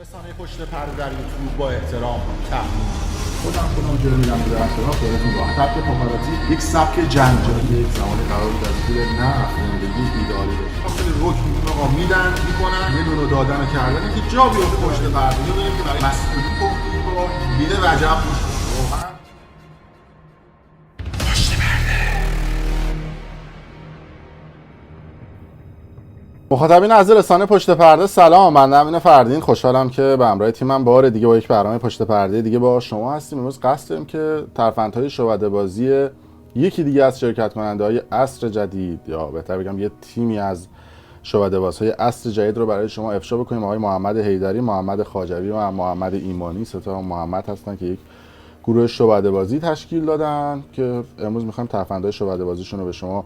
رسانه پشت پرده در یوتیوب با احترام تحلیل خودم جلو میرم به احترام خودتون راحت. تبت پاپاراتزی یک سبک جنجالی یک زمانی قرار بود از زیر نفت زندگی ایدئالی بشه. خیلی رک میگن آقا میدن میکنن یه دونه دادن و کردن که جا بیفته پشت پرده. میبینیم که برای مسئولی گفتیم با دید وجب واقعا مخاطبین از رسانه پشت پرده سلام، من امین فردین خوشحالم که به همراه تیمم بار دیگه با یک برنامه پشت پرده دیگه با شما هستیم. امروز قصد داریم که ترفندهای شعبده بازی یکی دیگه از شرکت کننده های عصر جدید یا بهتر بگم یه تیمی از شعبده بازهای عصر جدید رو برای شما افشا بکنیم. آقای محمد حیدری، محمد خواجوی و محمد ایمانی، سه تا محمد هستن که یک گروه شعبده بازی تشکیل دادن که امروز می‌خوایم ترفندهای شعبده بازیشون رو به شما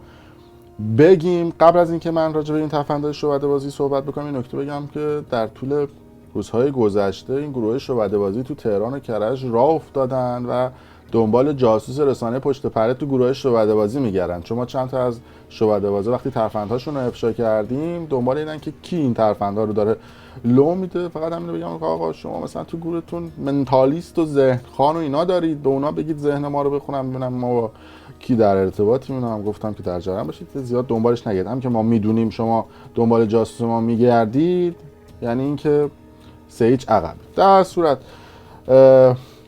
بگیم. قبل از اینکه من راجع به این ترفندهای شعبده بازی صحبت بکنم این نکته بگم که در طول روزهای گذشته این گروه شعبده بازی تو تهران و کرج راه افتادن و دنبال جاسوس رسانه پشت پرده تو گروه شعبده بازی میگردن. چون ما چند تا از شعبده بازا وقتی ترفندهاشون رو افشا کردیم دنبال اینن که کی این ترفندها رو داره لو میده. فقط همین رو بگم آقا شما مثلا تو گروهتون منتالیست و ذهن خان و اینا دارید، به اونا بگید ذهن ما رو بخونم ببینم ما با کی در ارتباطی. هم گفتم که در جریان باشید، زیاد دنبالش نگردید. هم که ما میدونیم شما دنبال جاسوس ما میگردید یعنی اینکه سه هیچ عقب. در صورت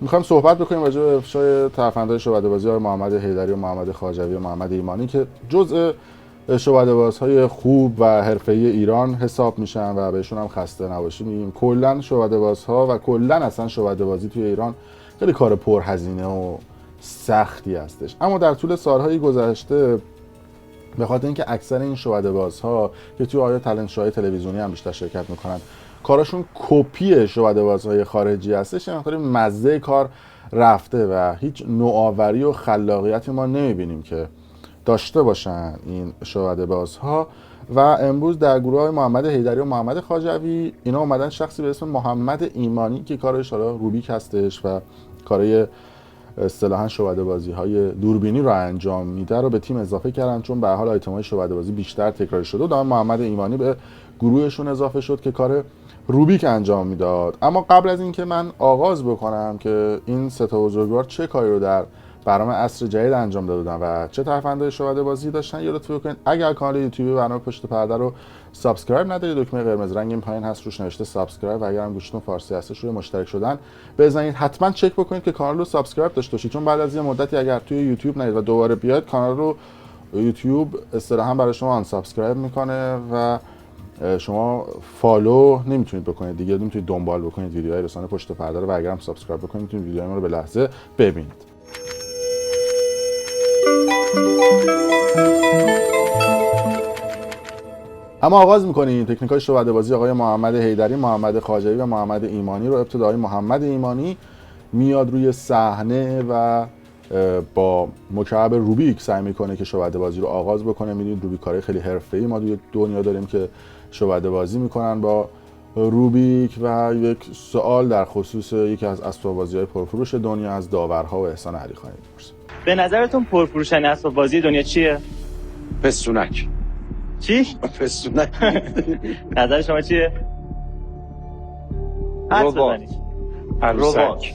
میخوایم صحبت بکنیم راجع به افشای ترفندهای شعبده بازی های محمد حیدری و محمد خواجوی و محمد ایمانی که جزء شعبده بازهای خوب و حرفه‌ای ایران حساب میشن و بهشون هم خسته نباشید میگیم. کلا شعبده بازها و کلا اصلا شعبده بازی توی ایران خیلی کار پرهزینه و سختی هستش، اما در طول سالهای گذشته به خاطر اینکه اکثر این شعبده بازها که توی آیا تالنت شوهای تلویزیونی هم بیشتر شرکت میکنن کاراشون کپی شعبده بازهای خارجی هستش، یعنی خیلی مزه کار رفته و هیچ نوآوری و خلاقیتی ما نمیبینیم که داشته باشن این شعبده بازها. و امروز در گروه های محمد حیدری و محمد خواجوی اینا اومدن شخصی به اسم محمد ایمانی که کارش حالا روبیک هستش و کارهای اصطلاحاً شعبده بازی های دوربینی رو انجام میده رو به تیم اضافه کردن، چون به هر حال آیتم های شعبده بازی بیشتر تکرار شده و محمد ایمانی به گروهشون اضافه شد که کار روبیک انجام میداد. اما قبل از اینکه من آغاز بکنم که این سه تا بزرگوار چه کاری رو در برنامه عصر جدید انجام دادن و چه ترفندهای شعبده بازی داشتن، یادتون بکنید اگر کانال یوتیوب برنامه پشت پرده رو سابسکرایب ندارید دکمه قرمز رنگ این پایین هست روش نوشته سابسکرایب و اگر هم گوشتون فارسی هستش روی مشترک شدن بزنید. حتما چک بکنید که کانال رو سابسکرایب داشته باشید، چون بعد از یه مدتی اگر توی یوتیوب نرید و دوباره بیاید کانال رو یوتیوب اصطلاحاً برای شما آن سابسکرایب میکنه و شما فالو نمیتونید بکنید دیگه، نمیتونید دنبال بکنید ویدیوهای رسانه پشت پرده رو و اگر هم سابسکرایب بکنید میتونید ویدیوهای ما رو به لحظه ببینید. اما آغاز می‌کنیم تکنیک‌های شعبده بازی آقای محمد حیدری، محمد خواجوی و محمد ایمانی رو. ابتدای محمد ایمانی میاد روی صحنه و با مکعب روبیک سعی میکنه که شعبده بازی رو آغاز بکنه. میدونید روبیک کارهای خیلی حرفه‌ای ما توی دنیا داریم که شعبده بازی میکنن با روبیک و یک سوال در خصوص یکی از اسباب بازی‌های پرفروش دنیا از داورها و احسان علیخانی می‌پرسه. به نظرتون پرفروش‌ترین اسباب بازی دنیا چیه؟ پستونک. چی؟ پستونک. نظر شما چیه؟ ربات. عروسک.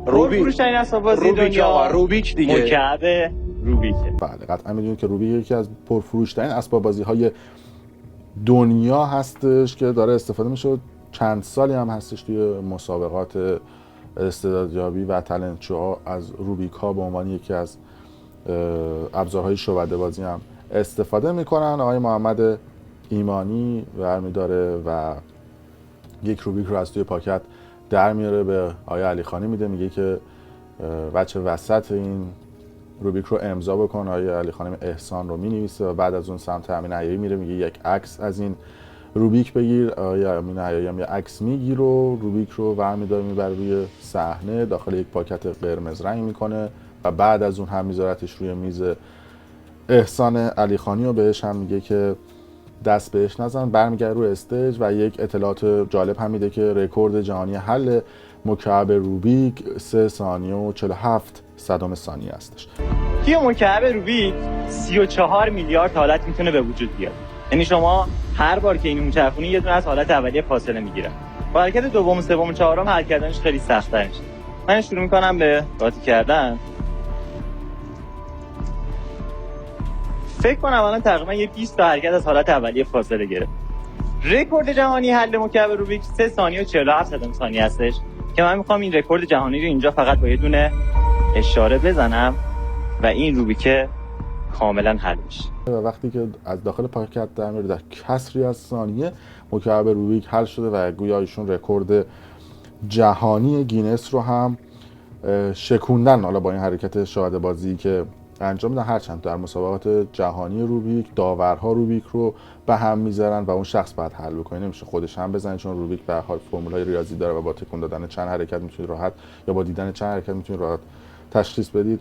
پرفروش‌ترین اسباب بازی دنیا روبیک دیگه. مکعب روبیکه. بله قطعا میدونید که روبیک یکی از پرفروش‌ترین اسباب بازی‌های دنیا هستش که داره استفاده میشه. چند سالی هم هستش توی مسابقات استعدادیابی و تالنت شوها از روبیک ها به عنوان یکی از ابزارهای شعبده بازی هم استفاده میکنن. آقای محمد ایمانی برمیداره و یک روبیک رو از توی پاکت در میاره به آقای علیخانی میده، میگه که بچه وسط این روبیک رو امضا بکن. آقای علیخانی احسان رو مینویسه و بعد از اون سمت امین حیایی میره میگه یک عکس از این روبیک بگیر. آقای امین حیایی هم یه عکس میگیره و روبیک رو برمیداره میبره روی صحنه داخل یک پاکت قرمز رنگ میکنه و بعد از اون هم میذارتش روی میز احسان علیخانی و بهش هم میگه که دست بهش نزن. برمیگرده روی استیج و یک اطلاعات جالب هم میده که رکورد جهانی حل مکعب روبیک 3 ثانیه و 47 صدم ثانیه هستش. توی مکعب روبیک 34 میلیارد حالت میتونه به وجود بیاد. یعنی شما هر بار که اینو میچرخونی یه دونه از حالت اولیه فاصله میگیره. با حرکت دوم، سوم و چهارم حل کردنش خیلی سخت‌تر میشه. من شروع میکنم به قاطی کردن. فکر کنم الان تقریبا یه 20 تا حرکت از حالت اولیه فاصله گرفت. رکورد جهانی حل مکعب روبیک 3 ثانیه و 47 ثانیه هستش که من میخوام این رکورد جهانی رو اینجا فقط با یه دونه اشاره بزنم و این روبیک کاملا حل میشه. و وقتی که از داخل پاکت در میاره در کسری از ثانیه مکعب روبیک حل شده و گویا ایشون رکورد جهانی گینس رو هم شکوندن. حالا با این حرکت شاهد بازی که انجام میدن، هرچند در مسابقات جهانی روبیک داورها روبیک رو به هم میذارن و اون شخص باید حل بکنه، نمیشه خودش هم بزنه، چون روبیک به هر حال فرمولای ریاضی داره و با تکون دادن چند حرکت میتونید راحت یا با دیدن چند حرکت میتونید راحت تشخیص بدید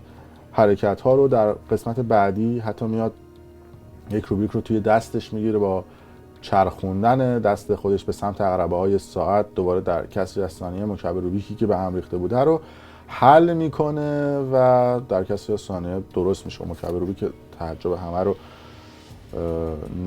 حرکت ها رو. در قسمت بعدی حتی میاد یک روبیک رو توی دستش میگیره، با چرخوندن دست خودش به سمت عقربه های ساعت دوباره در کسری از ثانیه مکعب روبیکی که به هم ریخته بوده رو حل میکنه و در کسری از ثانیه درست میشه. مکعب روبیک تعجب همه رو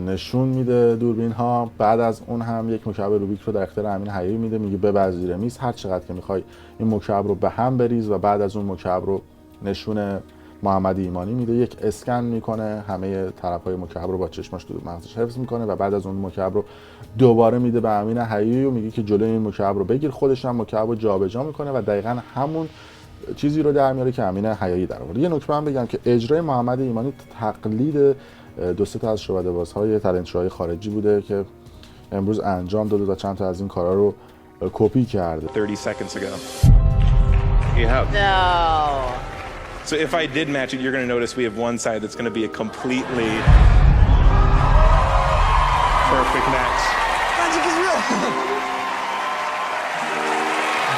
نشون میده دوربین ها. بعد از اون هم یک مکعب روبیک رو در اختیار امین حیایی میده، میگه ببر زیر میز هر چقدر که میخوای این مکعب رو به هم بریز و بعد از اون مکعب رو نشون محمد ایمانی میده. یک اسکن میکنه، همه طرفای مکعب رو با چشماش تو مغزش حفظ میکنه و بعد از اون مکعب رو دوباره میده به امین حیایی و میگه که جلوی این مکعب رو بگیر. خودش هم مکعب رو جابجا میکنه و دقیقاً همون چیزی رو در میاره که امین حیایی در آورد. یه نکته هم بگم که اجرای محمد ایمانی تقلید دو سه تا از شعبده‌بازهای تالنت شوهای خارجی بوده که امروز انجام داده و چند تا از این کارا رو کپی کرده. 30 seconds ago. You have. No. So if I did match it, you're going to notice we have one side that's going to be a completely perfect match. Magic is real.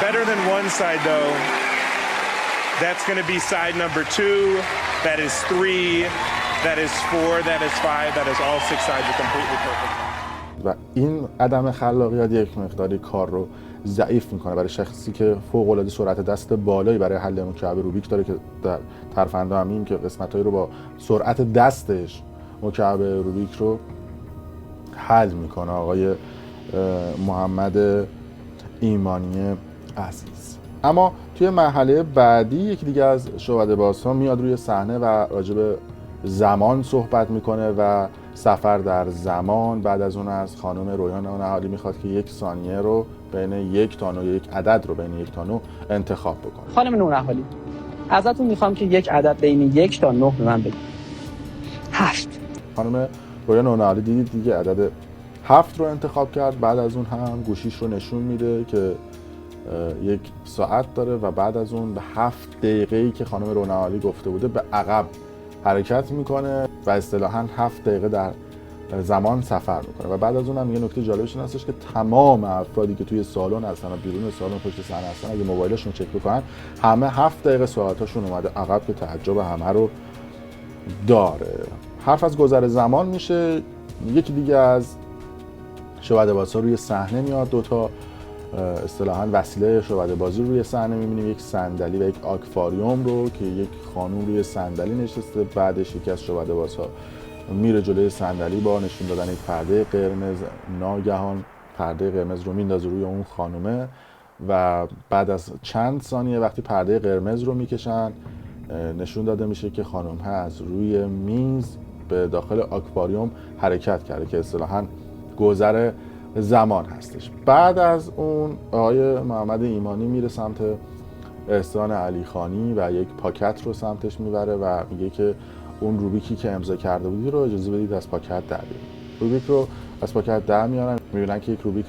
Better than one side though. That's going to be side number 2. That is 3. That is 4. That is 5. That is all 6 sides are completely perfect. و این عدم خلاقیت یک مقداری کار رو ضعیف میکنه برای شخصی که فوق العاده سرعت دست بالایی برای حل مکعب روبیک داره، که در ترفنده هم این که قسمتایی رو با سرعت دستش مکعب روبیک رو حل میکنه آقای محمد ایمانی عزیز. اما توی مرحله بعدی یکی دیگه از شعبده‌بازها میاد روی صحنه و راجع به زمان صحبت میکنه و سفر در زمان. بعد از اون از خانم رویان نهالی میخواد که 1 ثانیه رو بین 1 تا 9، یک عدد رو بین 1 تا 9 انتخاب بکنه. خانم نورنهالی، ازتون میخوام که یک عدد بین 1 تا 9 به من بگید. 7. خانم رویان نهالی دیدید دیگه عدد 7 رو انتخاب کرد. بعد از اون هم گوشیش رو نشون میده که 1 ساعت داره و بعد از اون به 7 دقیقه‌ای که خانم رونهالی گفته بوده به عقب حرکت میکنه و اصطلاحاً 7 دقیقه در زمان سفر میکنه. و بعد از اونم یه نکته جالبش این هستش که تمام افرادی که توی سالن هستن و بیرون سالن پشت صحنه هستن اگه موبایلشون چک بکنن همه 7 دقیقه ساعتاشون اومده عقب که تعجب همه رو داره. حرف از گذر زمان میشه. یکی دیگه از شعبده‌بازها روی صحنه میاد. 2 تا اصطلاحاً وسیله شعبده‌بازی روی صحنه می‌بینیم، یک صندلی و یک آکواریوم رو که یک خانم روی صندلی نشسته. بعدش یکی از شعبده‌بازها میره جلوی صندلی با نشون دادن یک پرده قرمز، ناگهان پرده قرمز رو میندازه روی اون خانومه و بعد از چند ثانیه وقتی پرده قرمز رو میکشن نشون داده میشه که خانم ها از روی میز به داخل آکواریوم حرکت کرده که اصطلاحاً گذر زمان هستش. بعد از اون آقای محمد ایمانی میره سمت احسان علیخانی و یک پاکت رو سمتش میبره و میگه که اون روبیکی که امضا کرده بودی رو اجازه بدید از پاکت در بیارید. روبیک رو از پاکت در میارن، میبینن که یک روبیک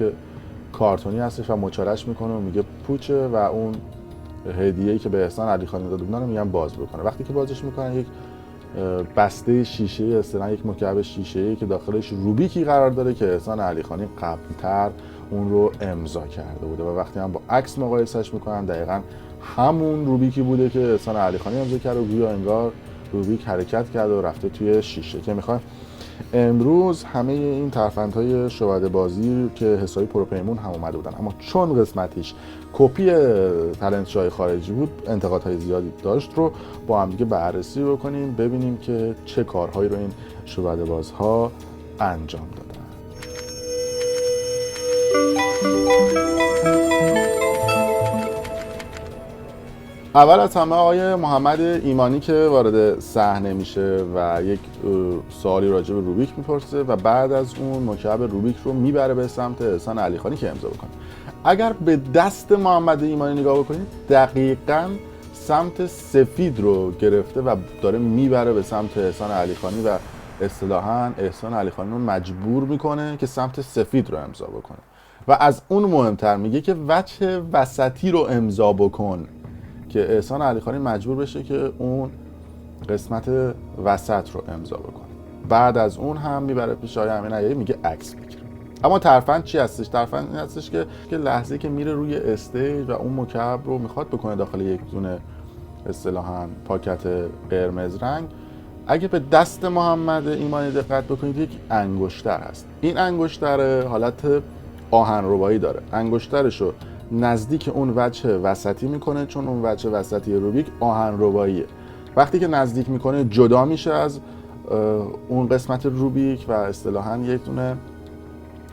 کارتونی هستش و مچالش میکنه و میگه پوچه و اون هدیه‌ای که به احسان علیخانی داده بودن رو میگن باز بکنه. وقتی که بازش میکنن یک بسته شیشه اصطلاحاً یک مکعب شیشه‌ای که داخلش روبیکی قرار داره که احسان علیخانی قبل‌تر اون رو امضا کرده بوده و وقتی هم با عکس مقایسهش میکنن دقیقاً همون روبیکی بوده که احسان علیخانی امضا کرده و گویا انگار روبیک حرکت کرده و رفته توی شیشه. که میخوام امروز همه این ترفندهای شعبده‌بازی که حسابی پروپیمون هم اومده بودن، اما چون قسمتیش کپی تالنت شوهای خارجی بود انتقادهای زیادی داشت رو با هم دیگه بررسی بکنیم ببینیم که چه کارهایی رو این شعبده‌بازها انجام دادن. اول از همه آقای محمد ایمانی که وارد صحنه میشه و یک سوالی راجع به روبیک میپرسه و بعد از اون مکعب روبیک رو میبره به سمت احسان علیخانی که امضا بکنه. اگر به دست محمد ایمانی نگاه بکنید دقیقاً سمت سفید رو گرفته و داره میبره به سمت احسان علیخانی و اصطلاحاً احسان علیخانی رو مجبور میکنه که سمت سفید رو امضا بکنه و از اون مهمتر میگه که وجه وسطی رو امضا بکن که احسان علیخانی مجبور بشه که اون قسمت وسط رو امضا بکنه. بعد از اون هم میبره پیش آقای امین عیاری میگه عکس بگیر. اما ترفند چی هستش؟ ترفند این هستش که لحظه‌ای که میره روی استیج و اون مکعب رو میخواد بکنه داخل یک دونه اصطلاحاً پاکت قرمز رنگ، اگه به دست محمد ایمانی دقت بکنید یک انگشتر هست. این انگشتر حالت آهنربایی داره. انگشترش رو نزدیک اون وجه وسطی میکنه چون اون وجه وسطی روبیک آهنرباییه. وقتی که نزدیک میکنه جدا میشه از اون قسمت روبیک و اصطلاحاً یک دونه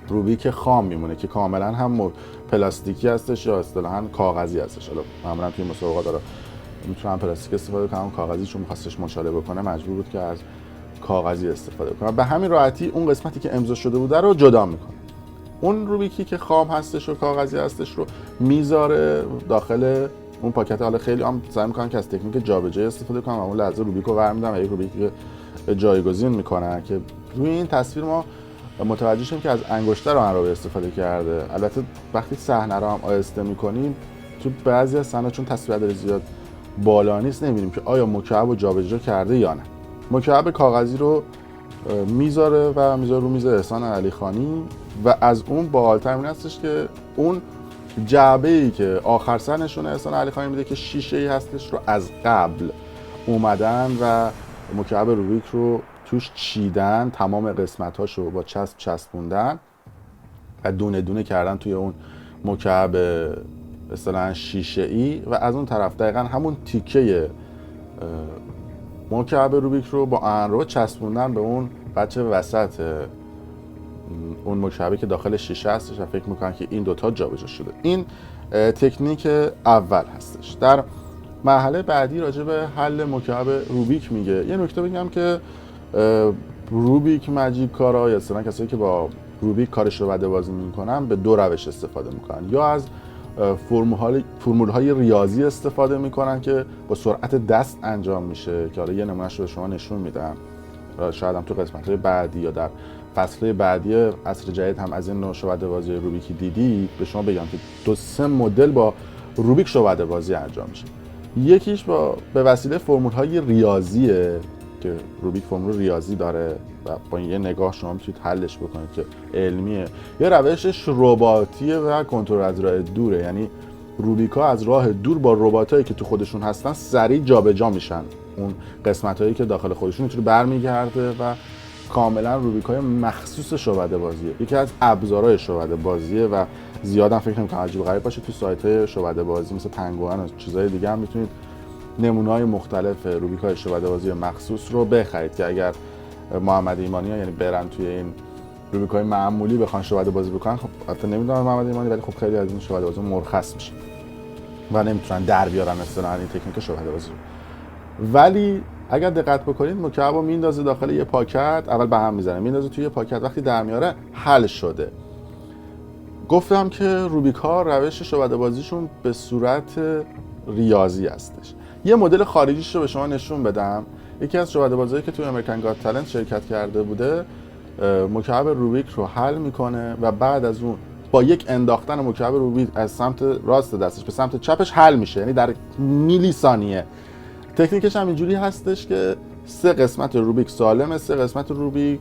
روبیک خام میمونه که کاملا هم پلاستیکی هستش یا اصطلاحاً کاغذی هستش. حالا معمولا توی مسابقات داره میتونم پلاستیک استفاده کنم، کاغذی چون می‌خواستش مشاله بکنه مجبور بود که از کاغذی استفاده کنه. به همین راحتی اون قسمتی که امضا شده بوده رو جدا میکنه. اون روبیکی که خام هستش و کاغذی هستش رو میذاره داخل اون پاکت. حالا خیلی هم سعی میکنن که از تکنیک جابجایی استفاده کنن و اون لحظه روبیک رو برمی‌دارن و یک روبیک جایگزین میکنن که روی این تصویر ما متوجه شدیم که از انگشتر آهنربایی استفاده کرده. البته وقتی صحنه رو هم آهسته میکنیم تو بعضی از صحنه‌ها چون تصویر عدد زیاد بالا نیست نمی‌بینیم که آیا مکعب رو جابجا کرده یا نه. مکعب کاغذی رو میذاره و میذاره رو میز احسان علیخانی و از اون بالاتر این هستش که اون جعبه‌ای که آخر سر نشونه احسان علیخانی میده که شیشه‌ای هستش رو از قبل اومدن و مکعب روبیک رو توش چیدن، تمام قسمت‌هاشو با چسب چسبوندن و دونه دونه کردن توی اون مکعب اصطلاحاً شیشه‌ای و از اون طرف دقیقاً همون تیکه مکعب روبیک رو با آهنربا چسبوندن به اون بچه وسط اون مکعبی که داخل شیشه هستش و فکر میکنن که این دوتا جابجا شده. این تکنیک اول هستش. در مرحله بعدی راجع به حل مکعب روبیک میگه. یه نکته بگم که روبیک ماجیک کارا یا اصلا کسایی که با روبیک کارش رو بده بازی میکنن به دو روش استفاده میکنن. یا از فرمول‌های ریاضی استفاده میکنن که با سرعت دست انجام میشه که حالا یه نمونهش رو به شما نشون میدم. شاید هم تو قسمت‌های بعدی یا در فصل بعدی عصر جدید هم از این نوع شعبده بازی روبیکی دیدی به شما بگم که 2-3 مدل با روبیک شعبده بازی انجام میشه. یکیش به وسیله فرمول‌های ریاضیه که روبیک فرمول ریاضی داره و با یه نگاه شما میتونید حلش بکنید که علمیه. یه روشش رباتیه و کنترل از راه دوره، یعنی روبیک‌ها از راه دور با رباتایی که تو خودشون هستن سریع جابجا میشن. اون قسمتایی که داخل خودشون اینجوری برمیگرده و کاملا روبیک‌های مخصوص شعبده بازیه. یکی از ابزارهای شعبده بازیه و زیادم فکر نمی‌کنم عجیب غریب باشه. تو سایت‌های شعبده بازی مثل پنگوئن و چیزای دیگه هم میتونید نمونه‌های مختلف روبیک‌های شعبده بازی مخصوص رو بخرید که اگر محمد ایمانی‌ها یعنی برن توی این روبیک‌های معمولی بخوان شعبده بازی بکنن، خب البته نمیدونم محمد ایمانی، ولی خب خیلی از این شعبده بازی مرخص میشه و نمیتونن در بیارن اصطلاحاً این تکنیک شعبده بازی رو. ولی اگر دقت بکنید مکعب رو میندازه داخل یه پاکت، اول به هم میزنه، میندازه توی یه پاکت، وقتی در میاره حل شده. گفتم که روبیک‌ها روش شعبده بازیشون به صورت ریاضی هستش. یه مدل خارجیش رو به شما نشون بدم. یکی از شعبده بازیایی که توی امریکن گات تالنت شرکت کرده بوده مکعب روبیک رو حل میکنه و بعد از اون با یک انداختن مکعب روبیک از سمت راست دستش به سمت چپش حل میشه، یعنی در میلی ثانیه. تکنیکش هم اینجوری هستش که 3 قسمت روبیک سالمه، 3 قسمت روبیک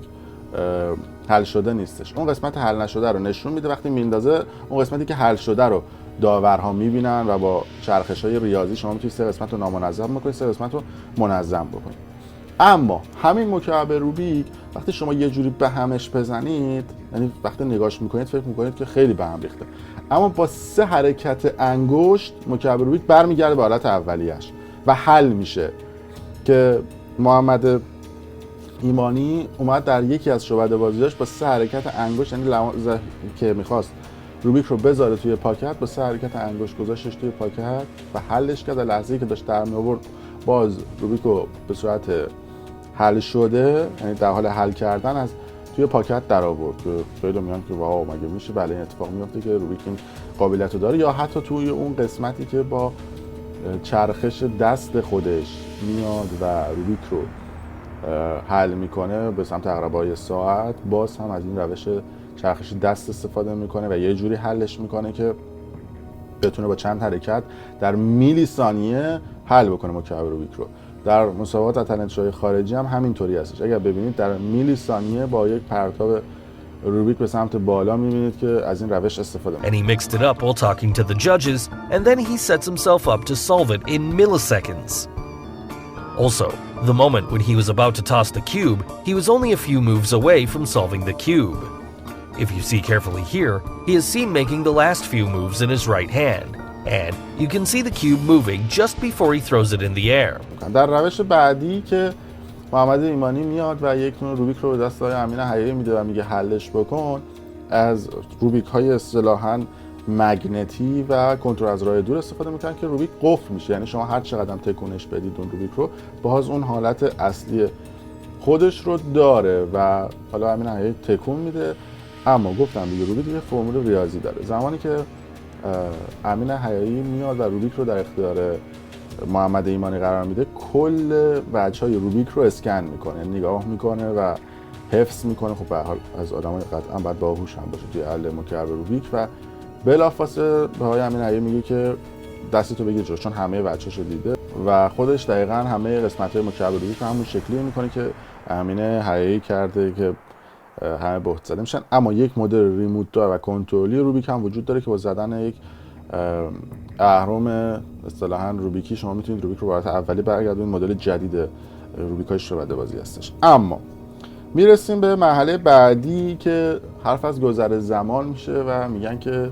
حل شده نیستش. اون قسمت حل نشده رو نشون میده وقتی میندازه، اون قسمتی که حل شده رو داورها میبینن و با چرخش‌های ریاضی شما میتونید 3 قسمت رو نامنظم بکنید، 3 قسمت رو منظم بکنید. اما همین مکعب روبیک وقتی شما یه جوری به همش بزنید، یعنی وقتی نگاش میکنید فکر میکنید که خیلی به هم ریخته، اما با 3 حرکت انگشت مکعب روبیک برمیگرده به حالت اولیه‌اش و حل میشه. که محمد ایمانی اومد در یکی از شعبده بازیاش با 3 حرکت انگشت، یعنی که میخواست روبیک رو بذاره توی پاکت، با 3 حرکت انگشت گذاشتش توی پاکت و حلش کرد. لحظه‌ای که داشت در می‌آورد باز روبیک رو به صورت حل شده، یعنی در حال حل کردن، از توی پاکت در آورد که خیلی میگن که واو مگه میشه؟ بله این اتفاق میفته که روبیک این قابلیت رو داره. یا حتی توی اون قسمتی که با چرخش دست خودش میاد و روبیک رو حل میکنه به سمت عقربای ساعت، باز هم از این روش چرخش دست استفاده میکنه و یه جوری حلش میکنه که بتونه با چند حرکت در میلی ثانیه حل بکنه مکعب روبیک رو. در مسابقات و تالنت شوهای خارجی هم همینطوری هستش. اگر ببینید در میلی ثانیه با یک پرتاب روبیک به سمت بالا میبینید که از این روش استفاده میکنه. And he mixed it up while talking to the judges, and then he sets himself up to solve it in milliseconds. Also, the moment when he was about to toss the cube, he was only a few moves away from solving the cube. If you see carefully here, he is seen making the last few moves in his right hand, and you can see the cube moving just before he throws it in the air. در روش بعدی که محمد ایمانی میاد و یک نوع روبیک رو به دست آقای امین حیایی میده و میگه حلش بکن، از روبیک های اصطلاحاً مگنتی و کنترل از راه دور استفاده میکنن که روبیک قفل میشه. یعنی شما هر چقدر تکونش بدید اون روبیک رو، باز اون حالت اصلی خودش رو داره و حالا امین حیایی تکون میده. اما گفتم دیگه روبیک دیگه فرمول ریاضی داره. زمانی که امین حیایی میاد و روبیک رو در اختیار محمد ایمانی قرار میده، کل وجه‌های روبیک رو اسکن میکنه، نگاه میکنه و حفظ میکنه. خب به هر حال از آدمای قطعا باید باهوش هم باشه توی حل مکعب روبیک. و بلافاصله به آقای امین حیایی میگه که دستتو بگیر جلو، چون همه وجهاشو دیده و خودش دقیقاً همه قسمت‌های مکعب روبیک رو همون شکلی میکنه که امین حیایی کرده که همه بهت زده میشن. اما یک مدل ریموت دار و کنترلی روبیک هم وجود داره که با زدن یک اهرم اصطلاحاً روبیکی شما میتونید روبیک رو به حالت اولی برگردونید. مدل جدید روبیک های شعبده بازی هستش. اما میرسیم به مرحله بعدی که حرف از گذر زمان میشه و میگن که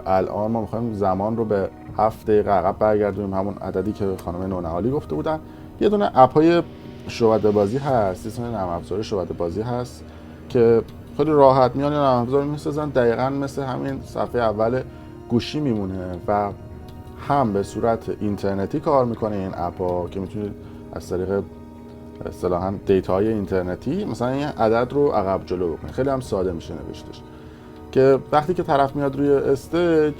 الان ما میخوایم زمان رو به 7 دقیقه عقب برگردونیم، همون عددی که خانم نونهالی گفته بودن. یه دونه اپ های شعبده بازی هست، اسم نرم افزار شعبده بازی هست که خیلی راحت میان نرم افزار میسازن، دقیقاً مثل همین صفحه اول گوشی میمونه و هم به صورت اینترنتی کار میکنه این اپا که میتونید از طریق اصطلاحاً دیتاهای اینترنتی مثلا این عدد رو عقب جلو بکنید. خیلی هم ساده میشه نوشتش که وقتی که طرف میاد روی استیج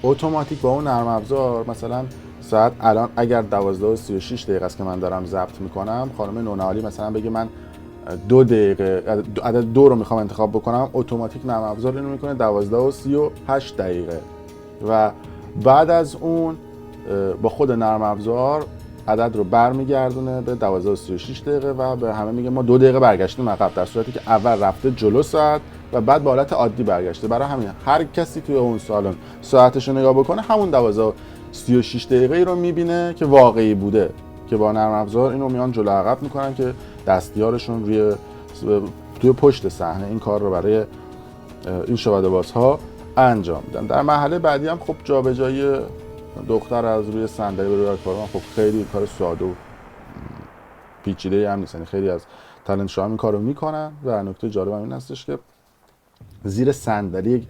اتوماتیک با اون نرم افزار، مثلا ساعت الان اگر 12:36 دقیقه است که من دارم ضبط میکنم، خانم نونهالی مثلا بگه من 2 دقیقه عدد 2 رو میخوام انتخاب بکنم، اتوماتیک نرم افزار اینو میکنه 12:38 دقیقه و بعد از اون با خود نرم افزار عدد رو برمیگردونه به 12:36 دقیقه و به همه میگه ما 2 دقیقه برگشتیم عقب، در صورتی که اول رفته جلو ساعت و بعد به حالت عادی برگشته. برای همین هر کسی توی اون سالن ساعتش رو نگاه بکنه همون 12:36 دقیقه رو میبینه که واقعی بوده، که با نرم افزار اینو میان جلو عقب میکنن که دستیارشون توی پشت صحنه این کار رو برای این شعبده بازها انجام میدن. در مرحله بعدی هم خب جابجایی دختر از روی صندلی به روی آکواریوم خب خیلی کار ساده و پیچیده‌ای هم نیست. یعنی خیلی از تالنت شوها این کارو میکنن و نکته جالب هم این هستش که زیر صندلی یک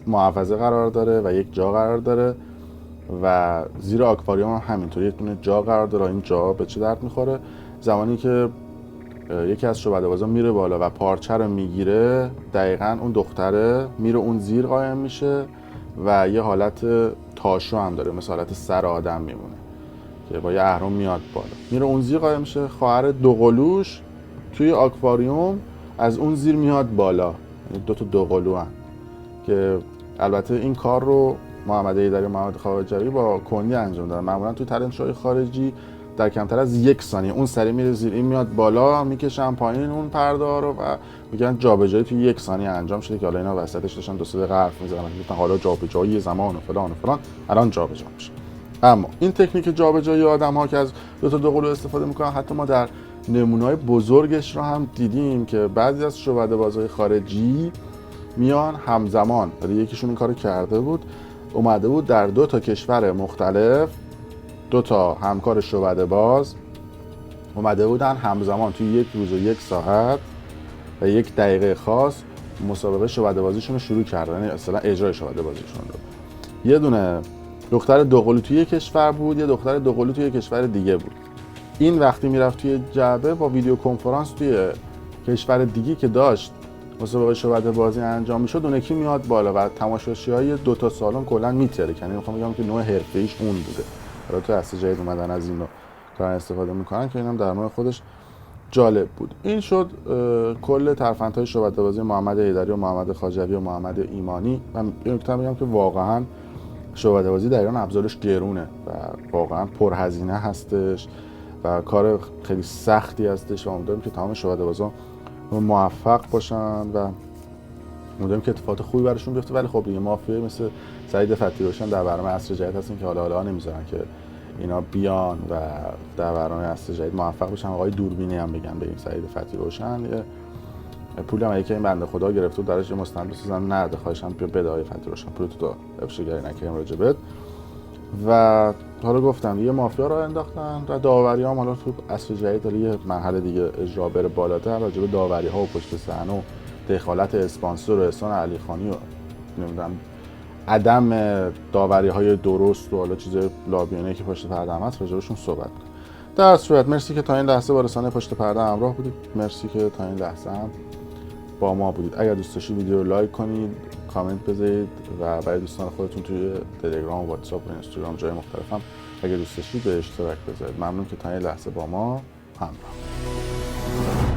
محفظه قرار داره و یک جا قرار داره و زیر آکواریوم هم همینطور یک دونه جا قرار داره. این جا به چه درد میخوره؟ زمانی که یکی از شعبده‌بازا میره بالا و پارچه رو میگیره، دقیقاً اون دختره میره اون زیر قایم میشه و یه حالت تاشو هم داره، مثل حالت سر آدم میمونه که با یه اهرم میاد بالا، میره اون زیر قایم میشه. خواهر دوقلوش توی آکواریوم از اون زیر میاد بالا، یعنی 2 تا دوقلو هم که البته این کار رو محمد ایدری و محمد خواجوی با کنی انجام دادن. معمولا توی تالنت شوهای خارجی در کمتر از 1 ثانیه اون سری میره زیر، این میاد بالا، میکشن پایین اون پرده ها رو و میگن جابجایی توی 1 ثانیه انجام شده که حالا اینا وسطش داشتن 2-3 دقیقه حرف میزدن، میگفتن حالا جابجایی زمان و فلان و فلان، الان جابجا میشه. اما این تکنیک جابجایی آدم‌ها که از 2 تا دوقلو استفاده میکنن، حتی ما در نمونه‌های بزرگش رو هم دیدیم که بعضی از شعبده‌بازهای خارجی میان همزمان، ولی یکیشون این کارو کرده بود، اومده بود در 2 تا کشور مختلف 2 تا همکار شعبده باز اومده بودن همزمان توی 1 روز و 1 ساعت و 1 دقیقه خاص مسابقه شعبده بازیشون رو شروع کردن، یعنی اصلا اجرای شعبده بازیشون رو. یه دونه دختر دوقلو توی کشور بود، یه دختر دوقلو توی کشور دیگه بود. این وقتی میرفت توی جعبه با ویدیو کنفرانس توی کشور دیگه که داشت مسابقه شعبده بازی انجام میشد، اون یکی میاد بالا و تماشاچیای دو تا سالن کلا میتره. یعنی میخوام بگم که نوع حرفه‌ایش اون بوده. حالا تو اصل جدید اومدن از این نوع کارن استفاده میکنن که اینم در نوع خودش جالب بود. این شد کل ترفندهای شعبده بازی محمد حیدری و محمد خواجوی و محمد ایمانی. من این نکته بگم که واقعا شعبده بازی در ایران ابزارش گرونه و واقعا پرهزینه هستش و کار خیلی سختی هستش و امیدواریم که تمام شعبده بازا موفق باشن و امیدواریم که اتفاقات خوبی براشون بیفته. ولی خب دیگه مافیا مثل سعید فتحی روشن در برنامه عصر جدید هستن که حالا نمیذارن که اینا بیان و در برنامه عصر جدید موفق بشن. آقای دوربینی هم بگن به این سعید فتحی روشن پول هم یکی این بنده خدا گرفت و درش مستند بسازن، نه خواهشاً بیا بده آقای فتحی روشن پول تو افشاگری نکنیم راجبت. و حالا گفتم یه مافیا رو انداختن و داوری هم حالا تو عصر جدید داره یه مرحله دیگه اجرا بره بالاتر راجع به داوری ها و پشت صحنه و دخالت اسپانسر و احسان علیخانی و نمیدونم عدم داوری های درست و حالا چیزای لابیانه که پشت پرده هم هست راجبشون صحبت کنیم. در صورت مرسی که تا این لحظه با رسانه پشت پرده همراه بودید، مرسی که تا این لحظه هم با ما بودید. اگر دوست داشتید ویدیو رو لایک کنید، کامنت بذارید و برای دوستان خودتون توی تلگرام و واتساپ و اینستاگرام جای مختلف هم اگر دوست داشتید به اشتراک بذارید. ممنون که تا این لحظه با ما همراه.